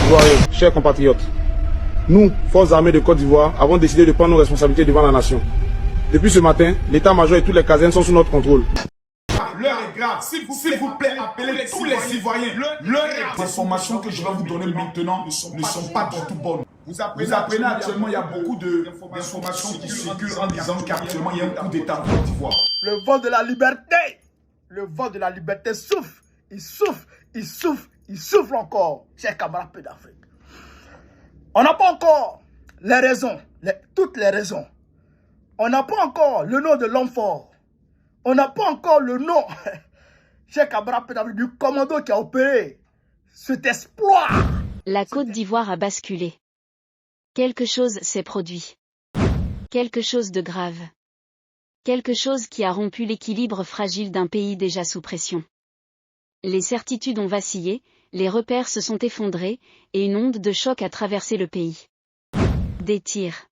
Ivoiriens, chers compatriotes, nous, forces armées de Côte d'Ivoire, avons décidé de prendre nos responsabilités devant la nation. Depuis ce matin, l'état-major et toutes les casernes sont sous notre contrôle. L'heure est grave. S'il vous plaît, appelez tous les Ivoiriens. L'heure est grave. Les informations que je vais vous donner maintenant ne sont pas du tout bonnes. Vous apprenez actuellement, il y a beaucoup d'informations qui circulent en disant qu'actuellement, il y a un coup d'État en Côte d'Ivoire. Le vent de la liberté! Le vent de la liberté souffle. Il souffle, il souffle, il souffle encore. Chers camarades peu d'Afrique. On n'a pas encore les raisons, toutes les raisons. On n'a pas encore le nom de l'homme fort. On n'a pas encore le nom, chers camarades peu d'Afrique, du commando qui a opéré cet exploit. La Côte d'Ivoire a basculé. Quelque chose s'est produit. Quelque chose de grave. Quelque chose qui a rompu l'équilibre fragile d'un pays déjà sous pression. Les certitudes ont vacillé, les repères se sont effondrés, et une onde de choc a traversé le pays. Des tirs.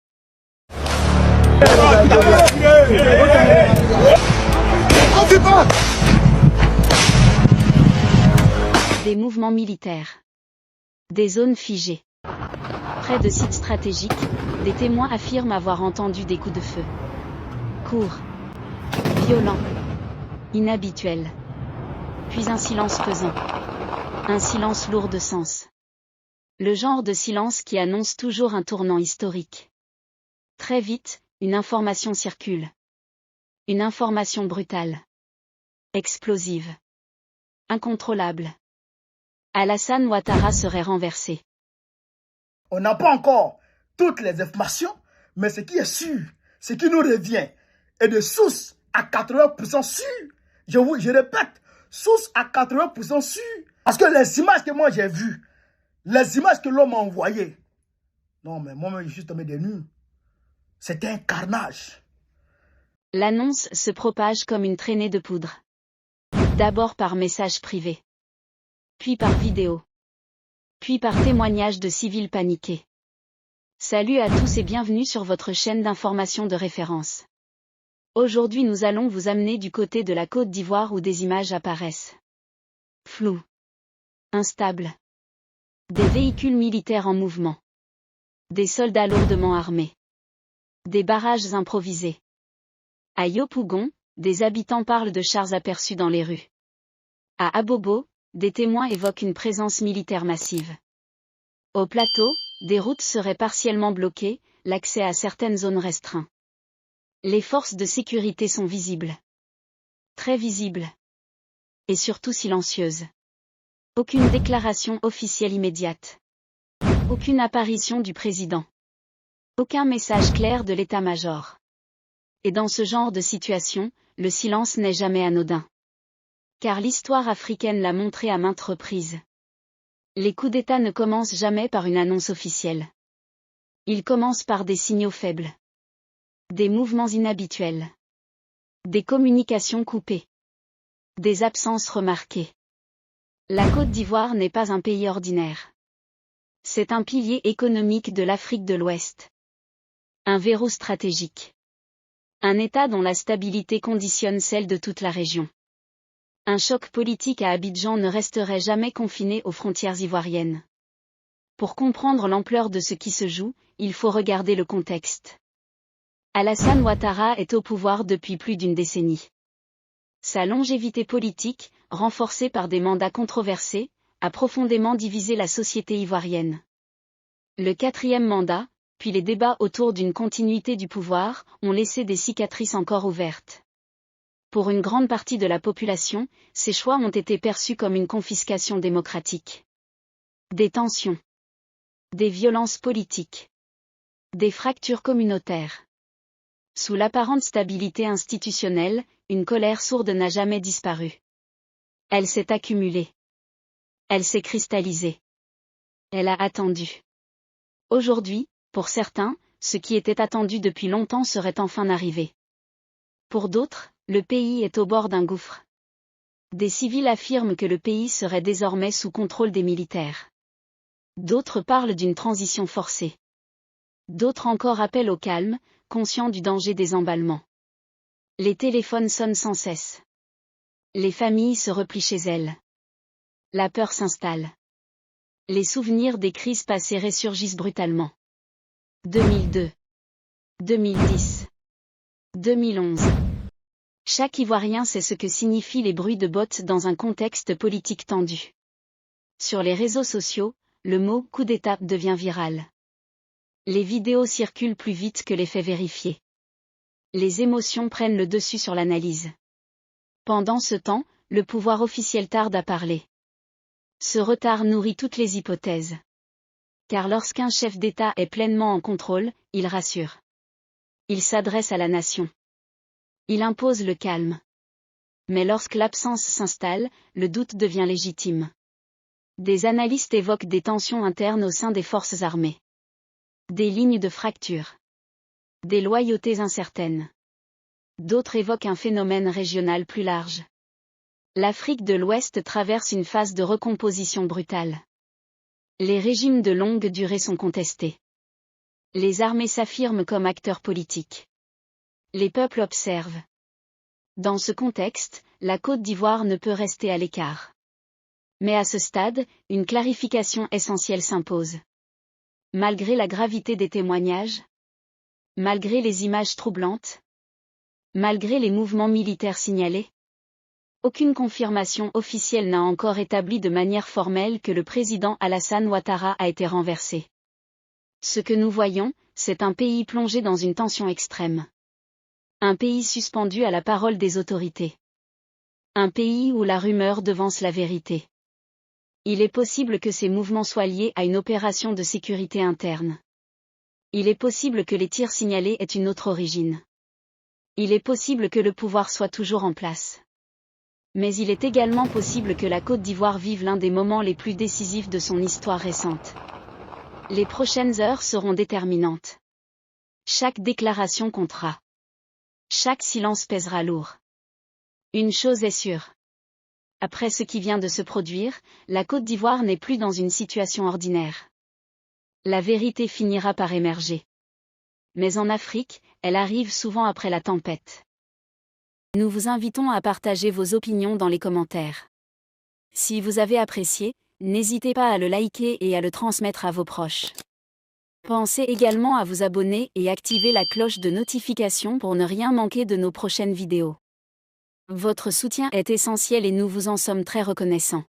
Des mouvements militaires. Des zones figées. Près de sites stratégiques, des témoins affirment avoir entendu des coups de feu. Courts. Violents. Inhabituels. Puis un silence pesant. Un silence lourd de sens. Le genre de silence qui annonce toujours un tournant historique. Très vite, une information circule. Une information brutale. Explosive. Incontrôlable. Alassane Ouattara serait renversé. On n'a pas encore toutes les informations, mais ce qui est sûr, ce qui nous revient, est de source à 80% sûr. Je répète, source à 80% sûr. Parce que les images que moi j'ai vues, les images que l'homme m'a envoyées, non mais moi-même je suis tombé des nues. C'était un carnage. L'annonce se propage comme une traînée de poudre. D'abord par message privé. Puis par vidéo. Puis par témoignage de civils paniqués. Salut à tous et bienvenue sur votre chaîne d'information de référence. Aujourd'hui nous allons vous amener du côté de la Côte d'Ivoire où des images apparaissent. Floues. Instables. Des véhicules militaires en mouvement. Des soldats lourdement armés. Des barrages improvisés. À Yopougon, des habitants parlent de chars aperçus dans les rues. À Abobo, des témoins évoquent une présence militaire massive. Au plateau, des routes seraient partiellement bloquées, l'accès à certaines zones restreint. Les forces de sécurité sont visibles. Très visibles. Et surtout silencieuses. Aucune déclaration officielle immédiate. Aucune apparition du président. Aucun message clair de l'état-major. Et dans ce genre de situation, le silence n'est jamais anodin. Car l'histoire africaine l'a montré à maintes reprises. Les coups d'État ne commencent jamais par une annonce officielle. Ils commencent par des signaux faibles. Des mouvements inhabituels. Des communications coupées. Des absences remarquées. La Côte d'Ivoire n'est pas un pays ordinaire. C'est un pilier économique de l'Afrique de l'Ouest. Un verrou stratégique. Un État dont la stabilité conditionne celle de toute la région. Un choc politique à Abidjan ne resterait jamais confiné aux frontières ivoiriennes. Pour comprendre l'ampleur de ce qui se joue, il faut regarder le contexte. Alassane Ouattara est au pouvoir depuis plus d'une décennie. Sa longévité politique, renforcée par des mandats controversés, a profondément divisé la société ivoirienne. Le 4e mandat, puis les débats autour d'une continuité du pouvoir, ont laissé des cicatrices encore ouvertes. Pour une grande partie de la population, ces choix ont été perçus comme une confiscation démocratique. Des tensions. Des violences politiques. Des fractures communautaires. Sous l'apparente stabilité institutionnelle, une colère sourde n'a jamais disparu. Elle s'est accumulée. Elle s'est cristallisée. Elle a attendu. Aujourd'hui, pour certains, ce qui était attendu depuis longtemps serait enfin arrivé. Pour d'autres, le pays est au bord d'un gouffre. Des civils affirment que le pays serait désormais sous contrôle des militaires. D'autres parlent d'une transition forcée. D'autres encore appellent au calme, conscients du danger des emballements. Les téléphones sonnent sans cesse. Les familles se replient chez elles. La peur s'installe. Les souvenirs des crises passées ressurgissent brutalement. 2002, 2010, 2011. Chaque Ivoirien sait ce que signifient les bruits de bottes dans un contexte politique tendu. Sur les réseaux sociaux, le mot « coup d'État » devient viral. Les vidéos circulent plus vite que les faits vérifiés. Les émotions prennent le dessus sur l'analyse. Pendant ce temps, le pouvoir officiel tarde à parler. Ce retard nourrit toutes les hypothèses. Car lorsqu'un chef d'État est pleinement en contrôle, il rassure. Il s'adresse à la nation. Il impose le calme. Mais lorsque l'absence s'installe, le doute devient légitime. Des analystes évoquent des tensions internes au sein des forces armées. Des lignes de fracture. Des loyautés incertaines. D'autres évoquent un phénomène régional plus large. L'Afrique de l'Ouest traverse une phase de recomposition brutale. Les régimes de longue durée sont contestés. Les armées s'affirment comme acteurs politiques. Les peuples observent. Dans ce contexte, la Côte d'Ivoire ne peut rester à l'écart. Mais à ce stade, une clarification essentielle s'impose. Malgré la gravité des témoignages, malgré les images troublantes, malgré les mouvements militaires signalés, aucune confirmation officielle n'a encore établi de manière formelle que le président Alassane Ouattara a été renversé. Ce que nous voyons, c'est un pays plongé dans une tension extrême. Un pays suspendu à la parole des autorités. Un pays où la rumeur devance la vérité. Il est possible que ces mouvements soient liés à une opération de sécurité interne. Il est possible que les tirs signalés aient une autre origine. Il est possible que le pouvoir soit toujours en place. Mais il est également possible que la Côte d'Ivoire vive l'un des moments les plus décisifs de son histoire récente. Les prochaines heures seront déterminantes. Chaque déclaration comptera. Chaque silence pèsera lourd. Une chose est sûre. Après ce qui vient de se produire, la Côte d'Ivoire n'est plus dans une situation ordinaire. La vérité finira par émerger. Mais en Afrique, elle arrive souvent après la tempête. Nous vous invitons à partager vos opinions dans les commentaires. Si vous avez apprécié, n'hésitez pas à le liker et à le transmettre à vos proches. Pensez également à vous abonner et activer la cloche de notification pour ne rien manquer de nos prochaines vidéos. Votre soutien est essentiel et nous vous en sommes très reconnaissants.